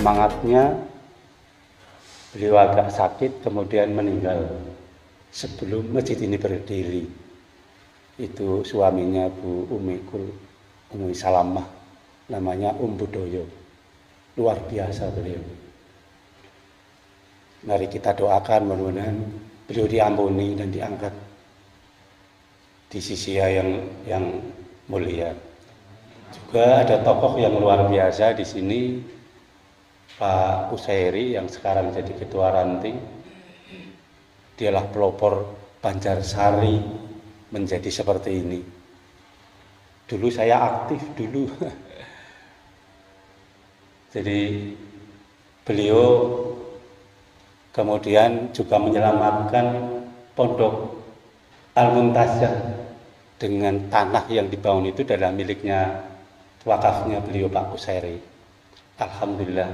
semangatnya beliau agak sakit kemudian meninggal sebelum masjid ini berdiri. Itu suaminya Bu Umi Salamah, namanya Budoyo. Luar biasa beliau. Mari kita doakan mudah-mudahan beliau diampuni dan diangkat di sisi yang mulia. Juga ada tokoh yang luar biasa di sini, Pak Usairi yang sekarang jadi ketua ranting. Dialah pelopor Banjarsari menjadi seperti ini. Dulu saya aktif dulu. Jadi beliau kemudian juga menyelamatkan Pondok Al-Muntazah dengan tanah yang dibangun itu adalah miliknya, wakafnya beliau Pak Usairi. Alhamdulillah,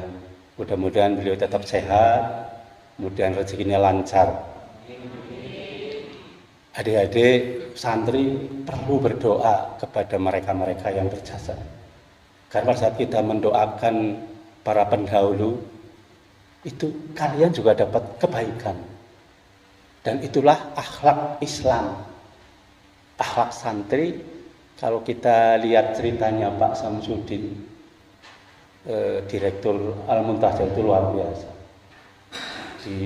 mudah-mudahan beliau tetap sehat, kemudian rezekinya lancar. Adik-adik santri perlu berdoa kepada mereka-mereka yang berjasa. Karena saat kita mendoakan para pendahulu, itu kalian juga dapat kebaikan. Dan itulah akhlak Islam. Akhlak santri, kalau kita lihat ceritanya Pak Samsudin, Direktur Al-Muntazah itu luar biasa. Di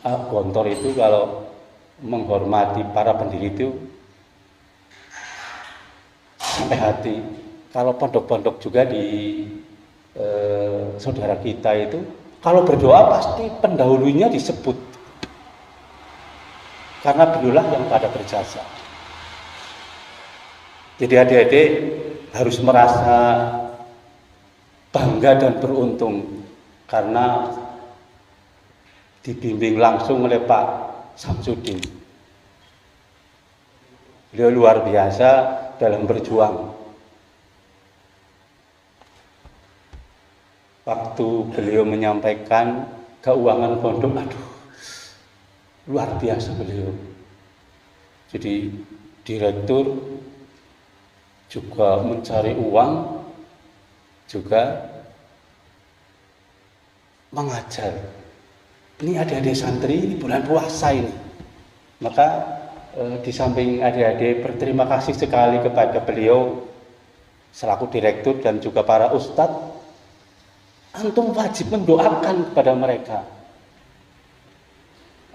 Gontor itu kalau menghormati para pendiri itu sampai hati. Kalau pondok-pondok juga di saudara kita itu, kalau berdoa pasti pendahulunya disebut. Karena beliaulah yang pada berjasa. Jadi adik-adik harus merasa bangga dan beruntung karena dibimbing langsung oleh Pak Samsudin. Beliau luar biasa dalam berjuang. Waktu beliau menyampaikan keuangan pondok, aduh, luar biasa beliau. Jadi direktur juga mencari uang, juga mengajar. Ini adik-adik santri di bulan puasa ini. Maka di samping adik-adik berterima kasih sekali kepada beliau selaku direktur dan juga para ustadz, antum wajib mendoakan kepada mereka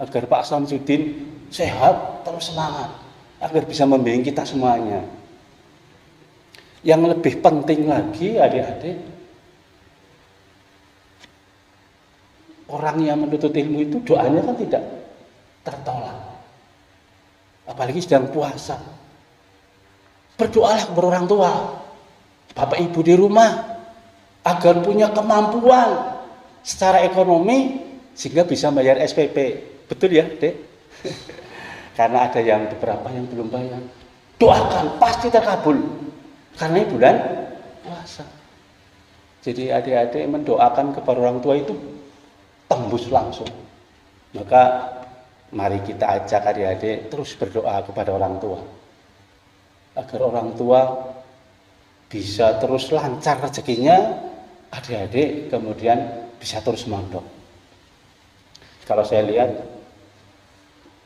agar Pak Samsudin sehat terus semangat, agar bisa membimbing kita semuanya. Yang lebih penting lagi adik-adik, orang yang menuntut ilmu itu doanya kan tidak tertolak. Apalagi sedang puasa. Berdoalah kepada orang tua, bapak ibu di rumah, agar punya kemampuan secara ekonomi sehingga bisa bayar SPP. Betul ya, Dek? Karena ada yang beberapa yang belum bayar. Doakan, pasti terkabul. Karena bulan puasa. Jadi adik-adik mendoakan kepada orang tua itu tembus langsung. Maka mari kita ajak adik-adik terus berdoa kepada orang tua. Agar orang tua bisa terus lancar rezekinya, adik-adik kemudian bisa terus mondok. Kalau saya lihat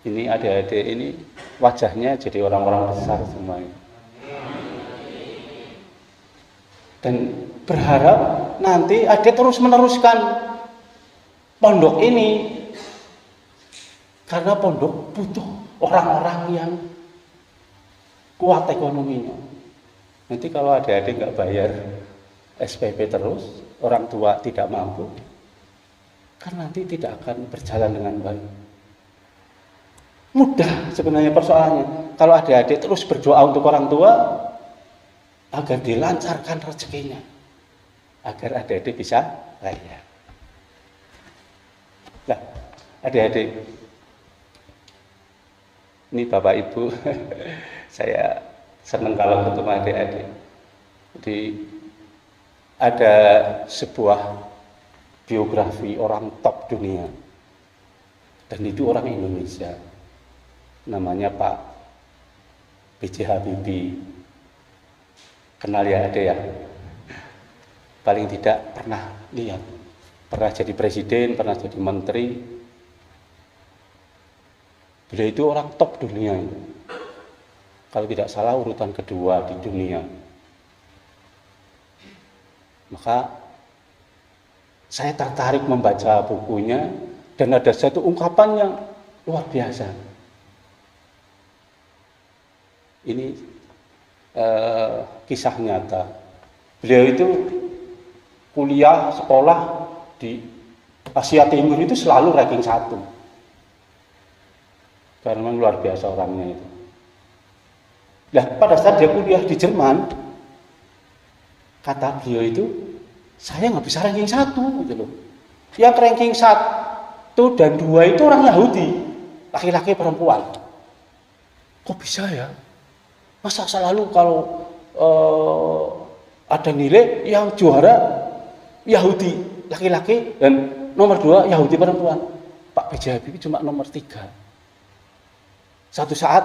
ini adik-adik ini wajahnya jadi orang-orang besar semuanya. Dan berharap nanti adik terus meneruskan pondok ini. Karena pondok butuh orang-orang yang kuat ekonominya. Nanti kalau adik-adik nggak bayar SPP terus, orang tua tidak mampu, kan nanti tidak akan berjalan dengan baik. Mudah sebenarnya persoalannya. Kalau adik-adik terus berdoa untuk orang tua, agar dilancarkan rezekinya, agar adik-adik bisa bayar. Nah, adik-adik, ini Bapak Ibu, saya senang kalau ketemu adik-adik. Jadi ada sebuah biografi orang top dunia, dan itu orang Indonesia, namanya Pak B.J. Habibie. Kenal ya adik ya? Paling tidak pernah lihat. pernah jadi presiden, pernah jadi menteri. Beliau itu orang top dunia itu. Kalau tidak salah urutan kedua di dunia. Maka saya tertarik membaca bukunya dan ada satu ungkapan yang luar biasa. Ini kisah nyata. Beliau itu kuliah, sekolah di Asia Timur itu selalu ranking 1. Karena memang luar biasa orangnya itu. Nah, pada saat dia kuliah di Jerman, kata beliau itu, saya nggak bisa ranking 1 gitu loh. Yang ranking 1 dan 2 itu orang Yahudi, laki-laki perempuan. Kok bisa ya? Masa selalu kalau ada nilai yang juara Yahudi laki-laki dan nomor 2 Yahudi perempuan. Pak B.J. Habibie cuma nomor 3. Satu saat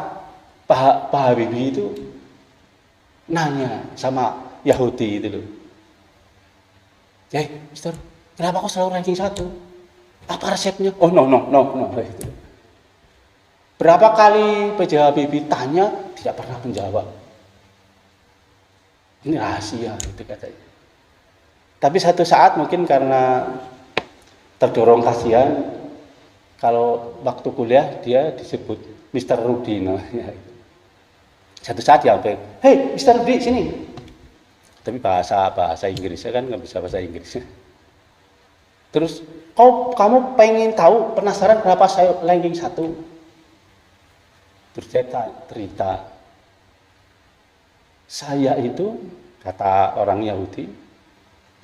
Pak Habibie itu nanya sama Yahudi itu loh. Mister, kenapa kok selalu ranking 1? Apa resepnya? Oh no. Gitu. Berapa kali B.J. Habibie tanya, tidak pernah menjawab. Ini rahasia itu katanya. Tapi satu saat mungkin karena terdorong kasihan, kalau waktu kuliah dia disebut Mr. Rudi namanya. Satu saat dia sampai, hey Mr. Rudi sini. Tapi bahasa Inggrisnya kan nggak bisa bahasa Inggrisnya. Terus, kamu pengen tahu, penasaran kenapa saya ranking 1? Terus dia cerita, saya itu, kata orang Yahudi,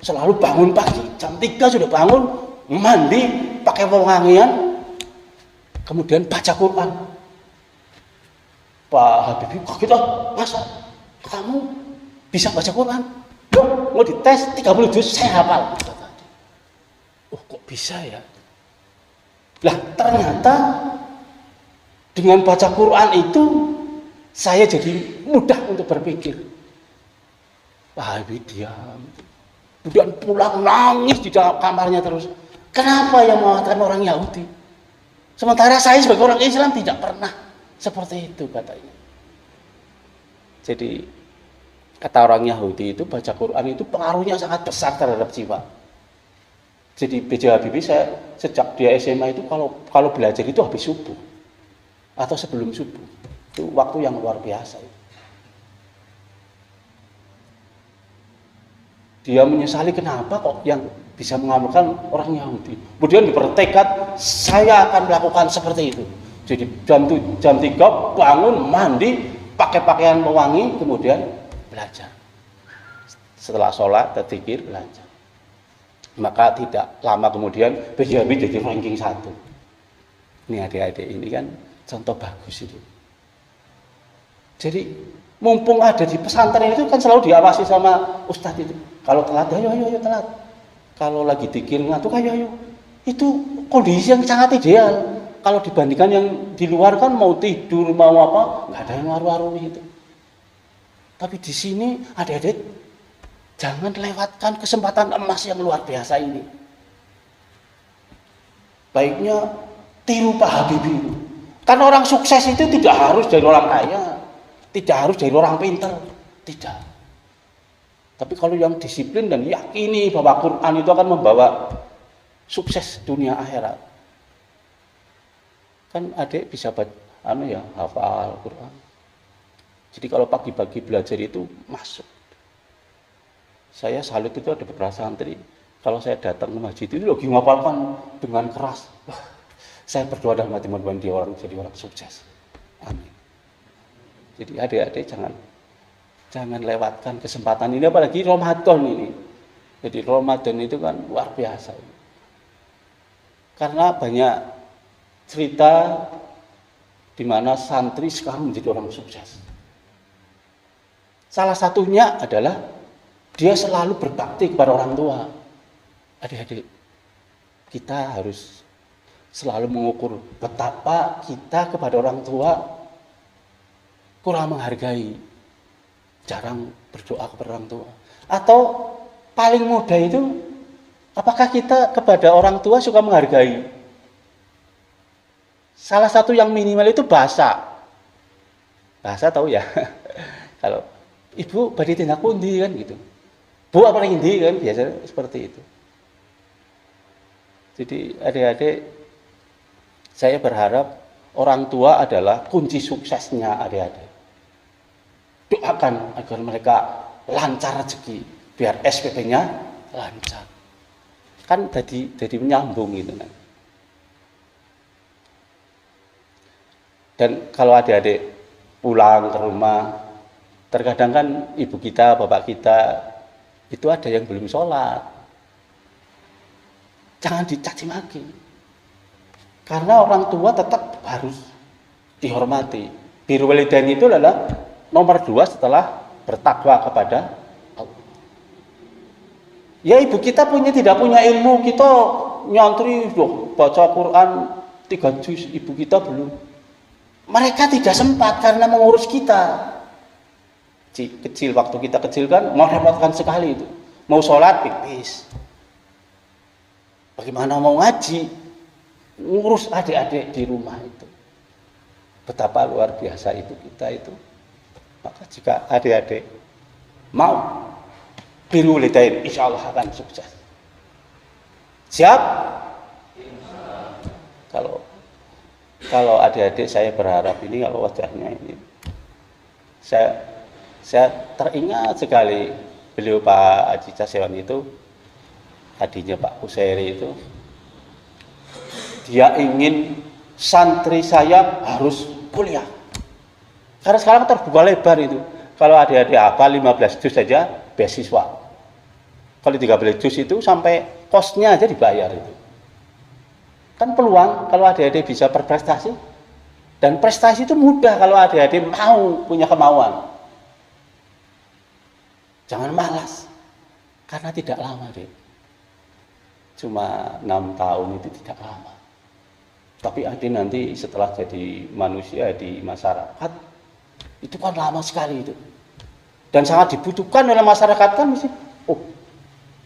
selalu bangun pagi, jam 3 sudah bangun, mandi, pakai pewangian, kemudian baca Quran. Pak Habibie kaget, masa kamu bisa baca Quran? Mau dites 30 juz saya hafal. Oh kok bisa ya? Lah ternyata dengan baca Quran itu saya jadi mudah untuk berpikir. Pak Habibie diam. Kemudian pulang nangis di dalam kamarnya terus. Kenapa yang mengatakan orang Yahudi? Sementara saya sebagai orang Islam tidak pernah seperti itu katanya. Jadi kata orang Yahudi itu baca Quran itu pengaruhnya sangat besar terhadap jiwa. Jadi B.J. Habibie saya sejak dia SMA itu kalau belajar itu habis subuh atau sebelum subuh. Itu waktu yang luar biasa. Dia menyesali kenapa kok yang bisa mengamalkan orang Yahudi. Kemudian bertekad saya akan melakukan seperti itu. Jadi jam 3 bangun, mandi, pakai pakaian pewangi, kemudian belajar. Setelah sholat, terzikir, belajar. Maka tidak lama kemudian B.J. Habibie jadi ranking 1. Ini adik-adik ini kan contoh bagus itu. Jadi mumpung ada di pesantren itu kan selalu diawasi sama ustadz itu. Kalau telat, ayo telat. Kalau lagi dikir ngantuk, ayo. Itu kondisi yang sangat ideal. Kalau dibandingkan yang di luar kan mau tidur, mau apa, nggak ada yang waru-waru gitu. Tapi di sini adik-adik, jangan lewatkan kesempatan emas yang luar biasa ini. Baiknya tiru Pak Habibie. Kan orang sukses itu tidak harus dari orang kaya, tidak harus dari orang pintar, tidak. Tapi kalau yang disiplin dan yakini bahwa Quran itu akan membawa sukses dunia akhirat. Kan adik bisa hafal Quran. Jadi kalau pagi-pagi belajar itu masuk. Saya salut itu ada beberapa santri, kalau saya datang ke masjid itu lagi ngapalkan dengan keras. Wah, saya berdoa dan mati-matian dia jadi orang sukses. Amin. Jadi adik-adik jangan lewatkan kesempatan ini, apalagi Ramadan ini. Jadi Ramadan itu kan luar biasa. Karena banyak cerita di mana santri sekarang menjadi orang sukses. Salah satunya adalah dia selalu berbakti kepada orang tua. Adik-adik, kita harus selalu mengukur betapa kita kepada orang tua kurang menghargai, jarang berdoa kepada orang tua. Atau paling mudah itu Apakah kita kepada orang tua suka menghargai? Salah satu yang minimal itu bahasa. Bahasa tahu ya. Kalau ibu badhe tindak pundi kan gitu. Bu apa ngendi kan biasanya seperti itu. Jadi adik-adik, saya berharap orang tua adalah kunci suksesnya adik-adik. Doakan agar mereka lancar rezeki, biar SPP-nya lancar. Kan jadi menyambung gitu kan. Dan kalau adik-adik pulang ke rumah, terkadang kan ibu kita, bapak kita itu ada yang belum sholat. Jangan dicaci maki. Karena orang tua tetap harus dihormati. Birrul walidain itu adalah nomor 2 setelah bertakwa kepada Allah. Ya ibu kita tidak punya ilmu, kita nyantri baca Quran 3 juz, ibu kita belum. Mereka tidak sempat karena mengurus kita. Kecil, waktu kita kecil kan merepotkan sekali itu. Mau sholat pipis. Bagaimana mau ngaji? Ngurus adik-adik di rumah itu. Betapa luar biasa itu kita itu. Maka jika adik-adik mau birrul walidain, insya Allah akan sukses. Siap? Kalau adik-adik saya berharap ini, kalau wajahnya ini, saya teringat sekali beliau Pak Haji Casewan itu, tadinya Pak Kuseri itu, dia ingin santri saya harus kuliah. Karena sekarang terbuka lebar itu. Kalau adik-adik apa 15 juz saja beasiswa. Kalau 13 juz itu sampai kosnya aja dibayar itu. Kan peluang kalau adik-adik bisa berprestasi. Dan prestasi itu mudah kalau adik-adik mau, punya kemauan. Jangan malas. Karena tidak lama, Dek. Cuma 6 tahun itu tidak lama. Tapi adik nanti setelah jadi manusia di masyarakat, itu kan lama sekali itu. Dan sangat dibutuhkan oleh masyarakat kan mesti. Oh,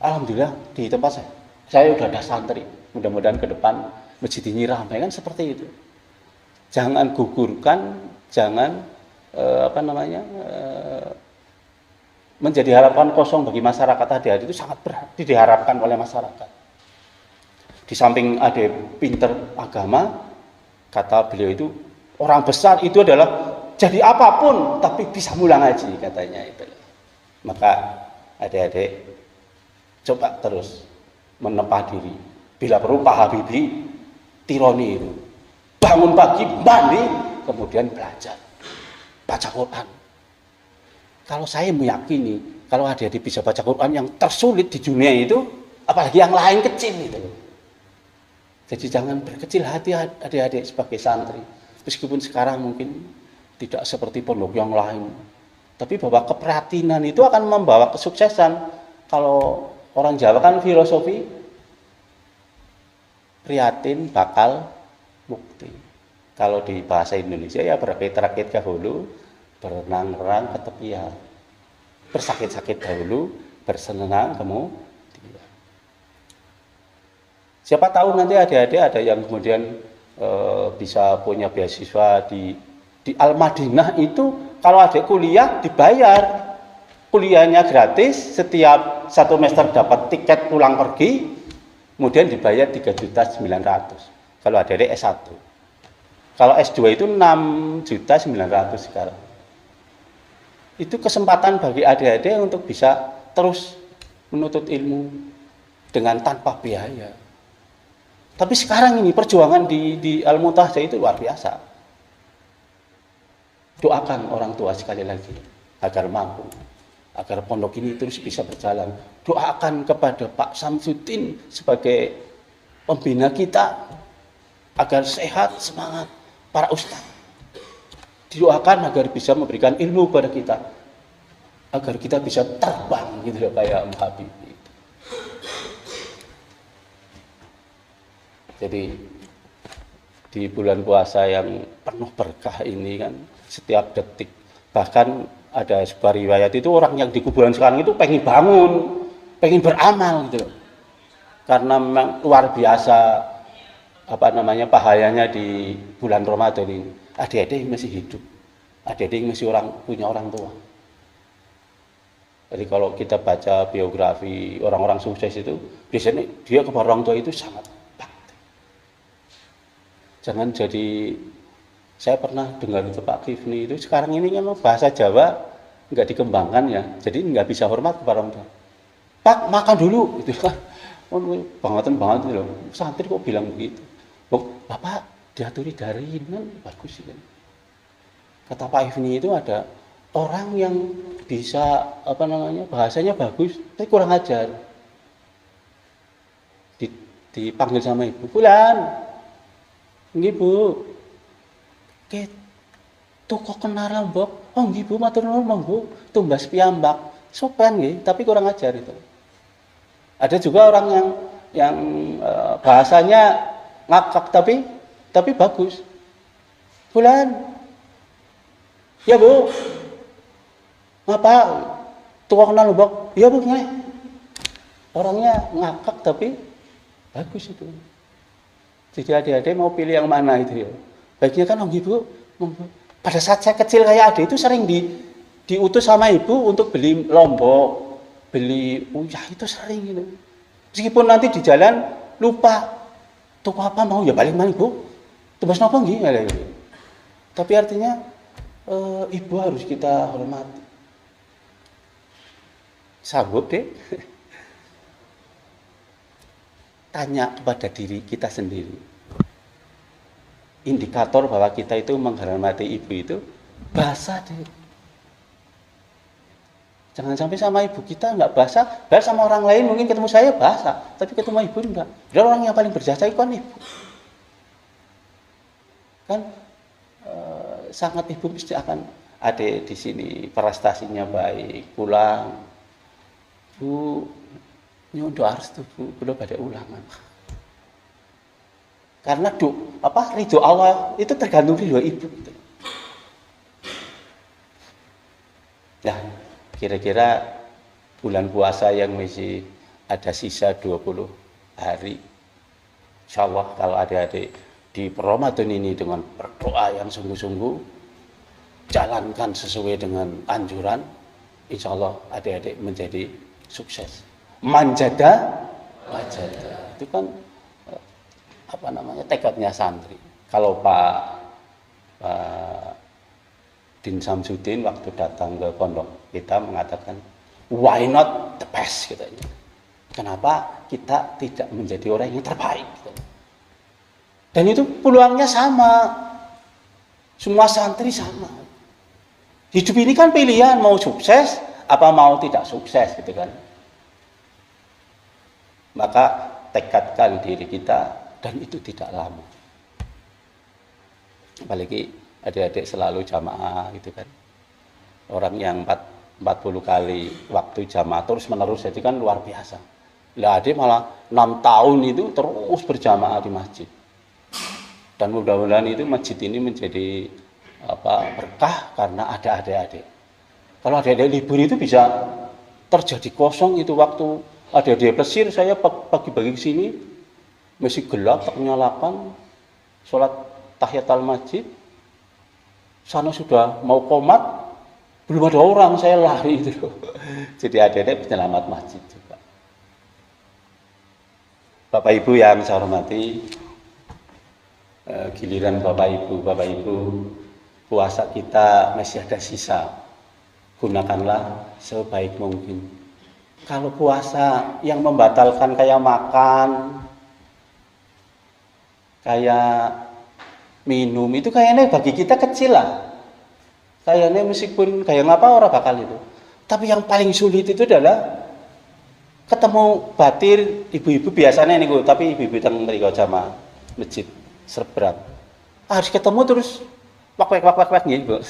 alhamdulillah di tempat saya sudah ada santri. Mudah-mudahan ke depan masjid ini ramai kan seperti itu. Jangan gugurkan, jangan menjadi harapan kosong bagi masyarakat. Adik-adik itu sangat berarti diharapkan oleh masyarakat. Di samping ada pinter agama, kata beliau itu orang besar itu adalah jadi apapun tapi bisa mulang ngaji katanya itu. Maka adik-adik coba terus menempa diri. Bila perlu Pak Habibie tironi itu. Bangun pagi, mandi, kemudian belajar. Baca Quran. Kalau saya meyakini, kalau adik-adik bisa baca Quran yang tersulit di dunia itu, apalagi yang lain kecil itu. Jadi jangan berkecil hati adik-adik sebagai santri. Meskipun sekarang mungkin tidak seperti pondok yang lain. Tapi bahwa keprihatinan itu akan membawa kesuksesan. Kalau orang Jawa kan filosofi, prihatin bakal mukti. Kalau di bahasa Indonesia ya berakit-rakit dahulu, berenang-renang ke tepian. Bersakit-sakit dahulu, bersenang kemudian. Siapa tahu nanti adik-adik ada yang kemudian bisa punya beasiswa di Al-Madinah itu, kalau adik kuliah dibayar. Kuliahnya gratis, setiap 1 semester dapat tiket pulang pergi, kemudian dibayar 3.900.000 kalau adik-adik S1. Kalau S2 itu 6.900.000 sekarang. Itu kesempatan bagi adik-adik untuk bisa terus menuntut ilmu dengan tanpa biaya. Tapi sekarang ini perjuangan di Al-Muntahadah itu luar biasa. Doakan orang tua sekali lagi agar mampu, agar pondok ini terus bisa berjalan. Doakan kepada Pak Samsudin sebagai pembina kita agar sehat, semangat. Para ustaz didoakan agar bisa memberikan ilmu kepada kita, agar kita bisa terbang gitu loh kayak Mbak Habibie. Jadi di bulan puasa yang penuh berkah ini kan, setiap detik, bahkan ada sebuah riwayat itu orang yang di kuburan sekarang itu pengen bangun, pengen beramal gitu. karena memang luar biasa bahayanya di bulan Ramadan ini. Adik-adik masih hidup, adik-adik masih punya orang tua. Jadi kalau kita baca biografi orang-orang sukses itu, biasanya dia kepada orang tua itu sangat bakti. Jangan jadi, saya pernah dengar itu Pak Kifni itu, sekarang ini kan bahasa Jawa nggak dikembangkan ya, jadi nggak bisa hormat kepada orang tua. Pak, makan dulu, itu kan. Banget itu loh, santri kok bilang begitu. Bapak diaturi dari kan bagus sih kan. Kata Pak Ifni itu ada orang yang bisa bahasanya bagus, tapi kurang ajar. Dipanggil sama ibu, Bulan, nggih Bu, kok kenal Lombok, oh nggih Bu, matur nuwun monggo, tumbas piyambak, sopan nggih, tapi kurang ajar itu. Ada juga orang yang bahasanya ngakak tapi bagus. Bulan, ya Bu, ngapa? Tukang kenal Lombok, ya Bu, nggih. Orangnya ngakak tapi bagus itu. Jadi adik-adik mau pilih yang mana itu ya? Baiknya kan ibu, pada saat saya kecil kayak adik itu sering diutus sama ibu untuk beli lombok, beli uyah itu sering gitu. Meskipun nanti di jalan lupa, tuku apa mau ya balik mana ibu, tebas nopo nggih gitu. Tapi artinya ibu harus kita hormati. Sanggup deh. Tanya kepada diri kita sendiri. Indikator bahwa kita itu menghormati ibu itu bahasa deh. Jangan sampai sama ibu kita nggak bahasa, bahas sama orang lain mungkin ketemu saya bahasa, tapi ketemu ibu enggak. Dan orang yang paling berjasa itu kan ibu. Kan sangat ibu mesti akan ada di sini prestasinya baik, pulang. Bu, nyondo harus tuh Bu, belum pada ulangan. Karena ridho Allah itu tergantung ridho ibu. Nah, kira-kira bulan puasa yang masih ada sisa 20 hari. Insyaallah kalau adik-adik di Ramadan ini dengan berdoa yang sungguh-sungguh, jalankan sesuai dengan anjuran, insyaallah adik-adik menjadi sukses. Manjada wajada. Itu kan tekadnya santri. Kalau Pak Din Samsudin waktu datang ke pondok kita mengatakan why not the best katanya. Kenapa kita tidak menjadi orang yang terbaik katanya. Dan itu peluangnya sama. Semua santri sama. Hidup ini kan pilihan mau sukses apa mau tidak sukses gitu kan. Maka tekadkan diri kita dan itu tidak lama. Apalagi adik-adik selalu jamaah gitu kan. Orang yang 40 kali waktu jamaah terus menerus jadi kan luar biasa. Lah adik malah 6 tahun itu terus berjamaah di masjid. Dan mudah-mudahan itu masjid ini menjadi berkah karena ada adik-adik. Kalau adik-adik libur itu bisa terjadi kosong itu waktu adik-adik plesir, saya pagi-pagi ke sini masih gelap, tak nyalakan, sholat tahiyatul masjid, sana sudah mau qomat, belum ada orang, saya lari itu. Jadi adik-adik penyelamat masjid juga. Bapak Ibu yang saya hormati, giliran Bapak Ibu, puasa kita masih ada sisa, gunakanlah sebaik mungkin. Kalau puasa yang membatalkan kayak makan, kayak minum itu kayaknya bagi kita kecil lah. Kayaknya meskipun kayak ngapa orang bakal itu. Tapi yang paling sulit itu adalah ketemu batir ibu-ibu biasanya nih tapi ibu-ibu yang mriko jamaah masjid Serbrang. Harus ketemu terus wak gitu.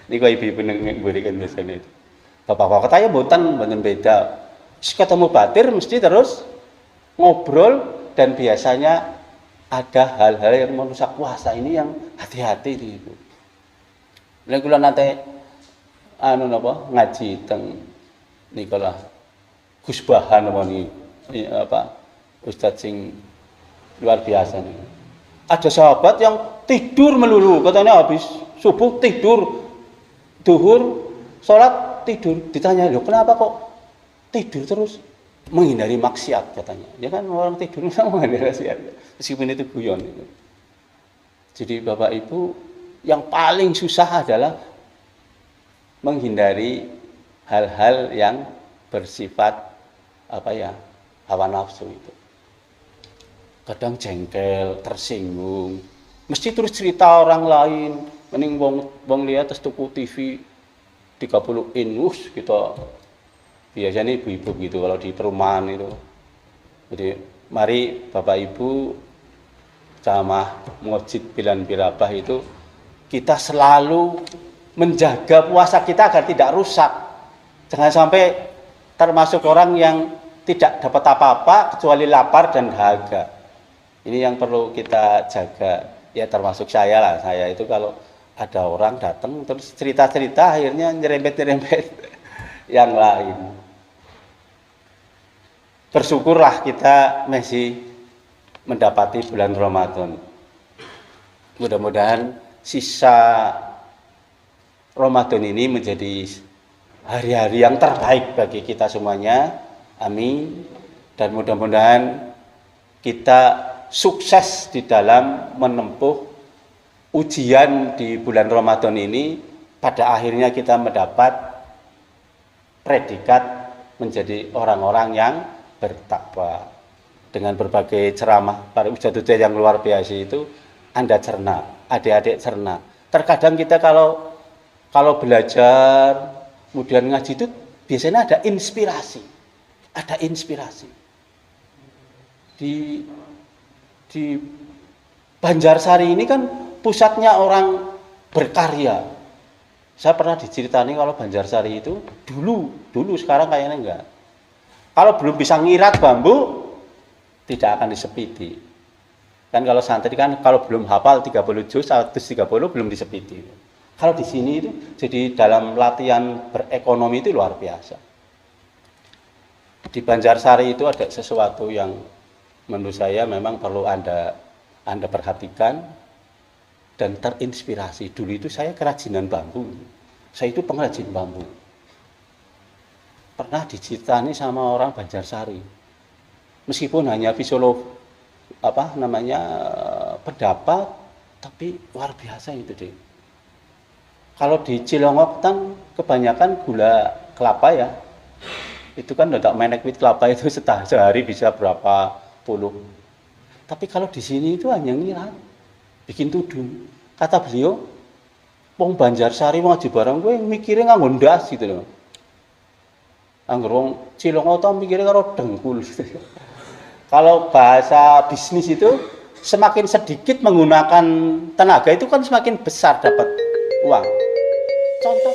Niku ibu-ibu ngburikan biasanya itu. Bapak-bapak katanya mboten beda. Ketemu batir mesti terus ngobrol dan biasanya ada hal-hal yang merusak puasa ini yang hati-hati itu. Lha kula nate ngaji teng nikolah Gus Bahan Ustadz sing luar biasa nih. Ada sahabat yang tidur melulu, katanya habis subuh tidur, duhur, sholat tidur. Ditanya, loh kenapa kok tidur terus? Menghindari maksiat katanya. Dia kan orang tidur sama menghindari maksiat. Meskipun itu guyon. Jadi Bapak Ibu, yang paling susah adalah menghindari hal-hal yang bersifat hawa nafsu itu. Kadang jengkel, tersinggung, mesti terus cerita orang lain, mending wong lihat terus tuku TV 30 inch gitu. Biasanya ibu-ibu gitu kalau di perumahan itu. Jadi mari Bapak Ibu jamaah masjid Bilan Birabah itu kita selalu menjaga puasa kita agar tidak rusak. Jangan sampai termasuk orang yang tidak dapat apa-apa kecuali lapar dan dahaga. Ini yang perlu kita jaga, ya termasuk saya lah. Saya itu kalau ada orang datang terus cerita-cerita akhirnya nyerempet-nyerempet yang lain. Bersyukurlah kita masih mendapati bulan Ramadan. Mudah-mudahan sisa Ramadan ini menjadi hari-hari yang terbaik bagi kita semuanya. Amin. Dan mudah-mudahan kita sukses di dalam menempuh ujian di bulan Ramadan ini. Pada akhirnya kita mendapat predikat menjadi orang-orang yang bertakwa. Dengan berbagai ceramah para ustadz yang luar biasa itu, Anda cerna, adik-adik cerna. Terkadang kita kalau belajar kemudian ngaji itu biasanya ada inspirasi. Ada inspirasi. Di Banjarsari ini kan pusatnya orang berkarya. Saya pernah diceritani kalau Banjarsari itu dulu sekarang kayaknya enggak. Kalau belum bisa ngirat bambu tidak akan disepiti. Kan kalau santri kan kalau belum hafal 30 juz 130 belum disepiti. Kalau di sini itu jadi dalam latihan berekonomi itu luar biasa. Di Banjarsari itu ada sesuatu yang menurut saya memang perlu Anda perhatikan dan terinspirasi. Dulu itu saya kerajinan bambu. Saya itu pengrajin bambu. Pernah diceritani sama orang Banjarsari. Meskipun hanya pendapat, tapi luar biasa itu deh. Kalau di Cilongok kan kebanyakan gula kelapa ya. Itu kan tidak menek wit kelapa itu sehari bisa berapa puluh. Tapi kalau di sini itu hanya ngirat, bikin tudung. Kata beliau, wong Banjarsari wong aja barang gue mikirnya nganggo ndas gitu loh. Angger wong Cilongok tau mikirnya karo dengkul. Kalau bahasa bisnis itu semakin sedikit menggunakan tenaga itu kan semakin besar dapat uang. Contoh